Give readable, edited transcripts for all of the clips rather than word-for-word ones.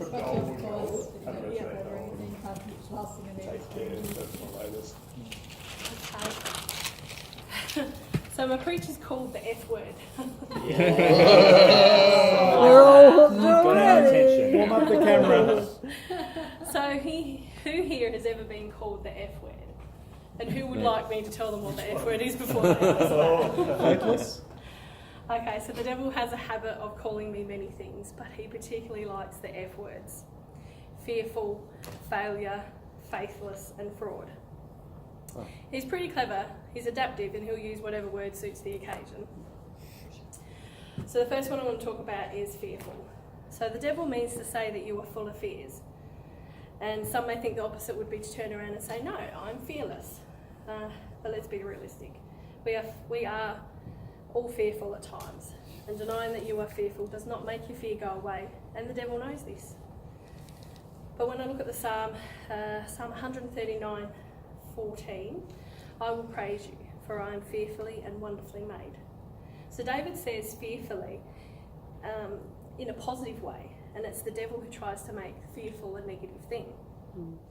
So my preach is called the F word. We're all attention. Warm up the camera. So who here has ever been called the F word? And who would like me to tell them what the F word is before they answer? Faithless. Okay, so the devil has a habit of calling me many things, but he particularly likes the F words. Fearful, failure, faithless, and fraud. Oh. He's pretty clever, he's adaptive, and he'll use whatever word suits the occasion. So the first one I want to talk about is fearful. So the devil means to say that you are full of fears. And some may think the opposite would be to turn around and say, no, I'm fearless. But let's be realistic. We are all fearful at times. And denying that you are fearful does not make your fear go away. And the devil knows this. But when I look at the Psalm 139:14, I will praise you, for I am fearfully and wonderfully made. So David says fearfully in a positive way, and it's the devil who tries to make fearful a negative thing.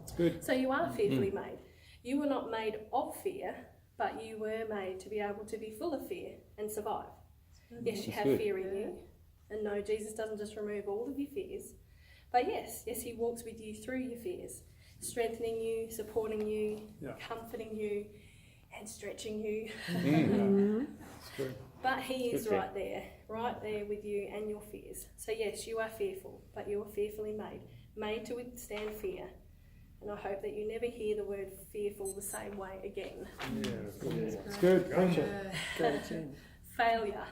It's good. So you are fearfully made. You were not made of fear, but you were made to be able to be full of fear and survive. Yes, you have fear in you, and no, Jesus doesn't just remove all of your fears, but yes, he walks with you through your fears, strengthening you, supporting you, comforting you, and stretching you. It's true. But he is right there with you and your fears. So yes, you are fearful, but you are fearfully made to withstand fear. And I hope that you never hear the word fearful the same way again. It's good. Preach it. Failure.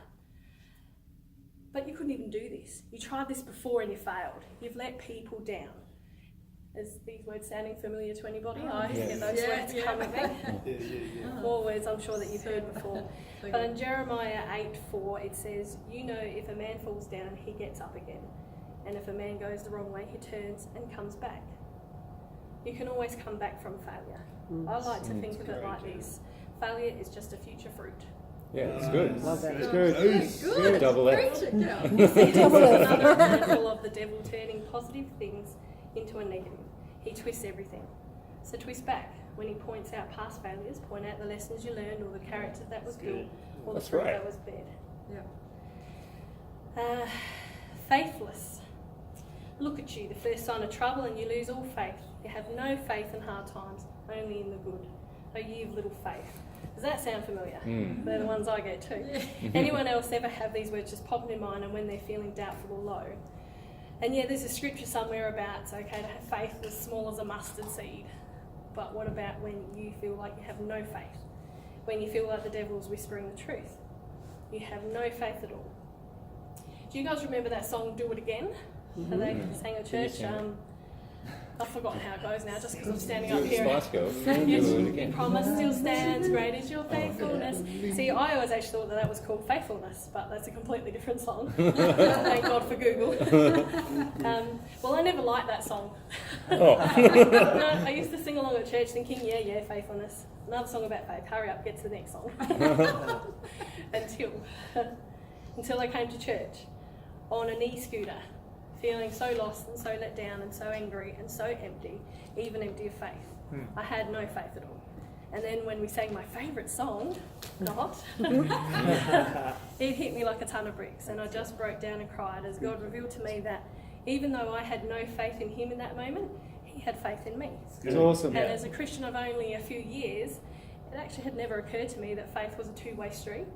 But you couldn't even do this. You tried this before and you failed. You've let people down. Is these words sounding familiar to anybody? I get those words coming back. More words I'm sure that you've heard before. But in Jeremiah 8:4 it says, you know, if a man falls down, he gets up again. And if a man goes the wrong way, he turns and comes back. You can always come back from failure. I like to think of it like this. Failure is just a future fruit. Yeah, it's good. Love that. It's good. Double F. This is another example of the devil turning positive things into a negative. He twists everything. So twist back. When he points out past failures, point out the lessons you learned or the character that was built or the fruit that was bared. Faithless. Look at you, the first sign of trouble, and you lose all faith. You have no faith in hard times, only in the good. Oh, you have little faith. Does that sound familiar? They're the ones I get too. Anyone else ever have these words just popping in mind and when they're feeling doubtful or low? And there's a scripture somewhere about it's okay to have faith as small as a mustard seed. But what about when you feel like you have no faith? When you feel like the devil's whispering the truth? You have no faith at all. Do you guys remember that song, Do It Again? That they sang at church? I've forgotten how it goes now, just because I'm standing up here. Your promise still stands, great is your faithfulness. See, I always actually thought that was called Faithfulness, but that's a completely different song. Thank God for Google. Well, I never liked that song. No, I used to sing along at church thinking, faithfulness. Another song about faith, hurry up, get to the next song. Until I came to church on an e-scooter, feeling so lost and so let down and so angry and so empty, even empty of faith. I had no faith at all. And then when we sang my favourite song, it hit me like a ton of bricks, and I just broke down and cried as God revealed to me that even though I had no faith in him in that moment, he had faith in me. It's awesome. And as a Christian of only a few years, it actually had never occurred to me that faith was a two-way street.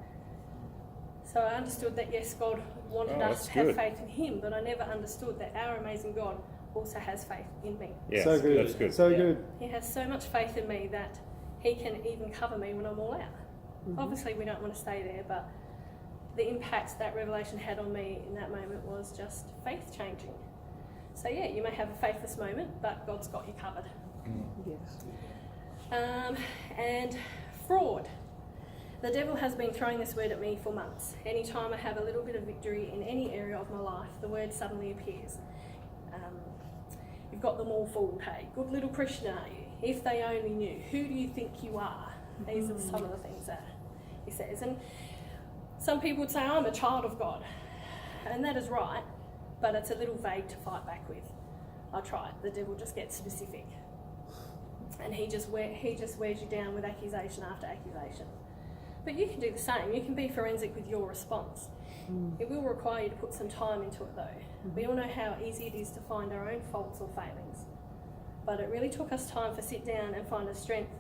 So I understood that, yes, God wanted us to have faith in him, but I never understood that our amazing God also has faith in me. Yes, so good. That's good. So good. He has so much faith in me that he can even cover me when I'm all out. Obviously, we don't want to stay there, but the impact that revelation had on me in that moment was just faith changing. So you may have a faithless moment, but God's got you covered. And fraud. The devil has been throwing this word at me for months. Anytime I have a little bit of victory in any area of my life, the word suddenly appears. You've got them all fooled, hey? Good little Christian, are you? If they only knew. Who do you think you are? These are some of the things that he says. And some people would say, I'm a child of God. And that is right, but it's a little vague to fight back with. I'll try it. The devil just gets specific. And he just wears you down with accusation after accusation. But you can do the same. You can be forensic with your response. It will require you to put some time into it though. We all know how easy it is to find our own faults or failings. But it really took us time to sit down and find a strength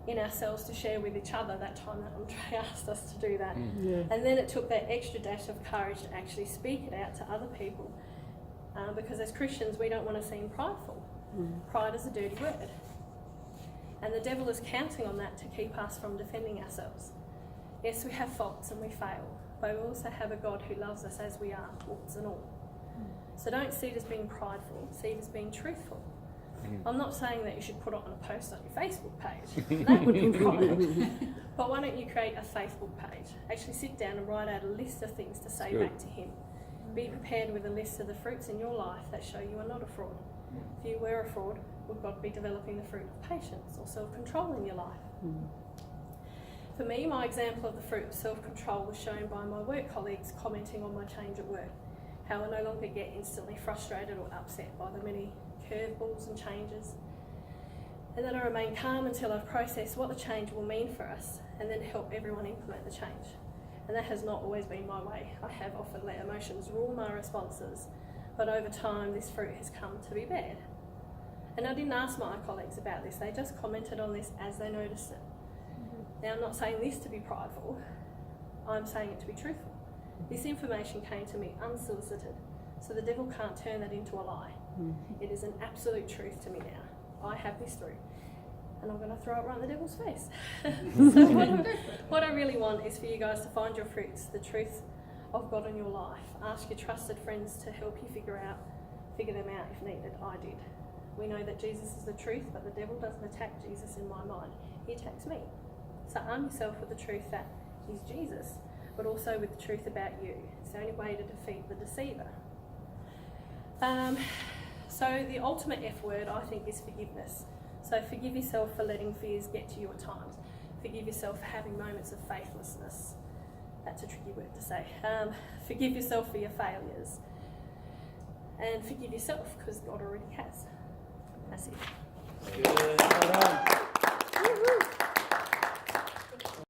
in ourselves to share with each other that time that Andre asked us to do that. And then it took that extra dash of courage to actually speak it out to other people. Because as Christians, we don't want to seem prideful. Pride is a dirty word. And the devil is counting on that to keep us from defending ourselves. Yes, we have faults and we fail, but we also have a God who loves us as we are, warts and all. So don't see it as being prideful, see it as being truthful. I'm not saying that you should put it on a post on your Facebook page. That would be pride. But why don't you create a Facebook page? Actually sit down and write out a list of things to say back to him. Be prepared with a list of the fruits in your life that show you are not a fraud. If you were a fraud, would God be developing the fruit of patience or self-control in your life? For me, my example of the fruit of self-control was shown by my work colleagues commenting on my change at work. How I no longer get instantly frustrated or upset by the many curveballs and changes. And that I remain calm until I've processed what the change will mean for us and then help everyone implement the change. And that has not always been my way. I have often let emotions rule my responses, but over time this fruit has come to be bad. And I didn't ask my colleagues about this, they just commented on this as they noticed it. Now I'm not saying this to be prideful, I'm saying it to be truthful. This information came to me unsolicited, so the devil can't turn that into a lie. It is an absolute truth to me now. I have this fruit, and I'm going to throw it right in the devil's face. So what I really want is for you guys to find your fruits, the truth of God in your life. Ask your trusted friends to help you figure them out if needed. I did. We know that Jesus is the truth, but the devil doesn't attack Jesus in my mind. He attacks me. So arm yourself with the truth that he's Jesus, but also with the truth about you. It's the only way to defeat the deceiver. So the ultimate F word, I think, is forgiveness. So forgive yourself for letting fears get to you at times. Forgive yourself for having moments of faithlessness. That's a tricky word to say. Forgive yourself for your failures. And forgive yourself, because God already has. That's it. Well done.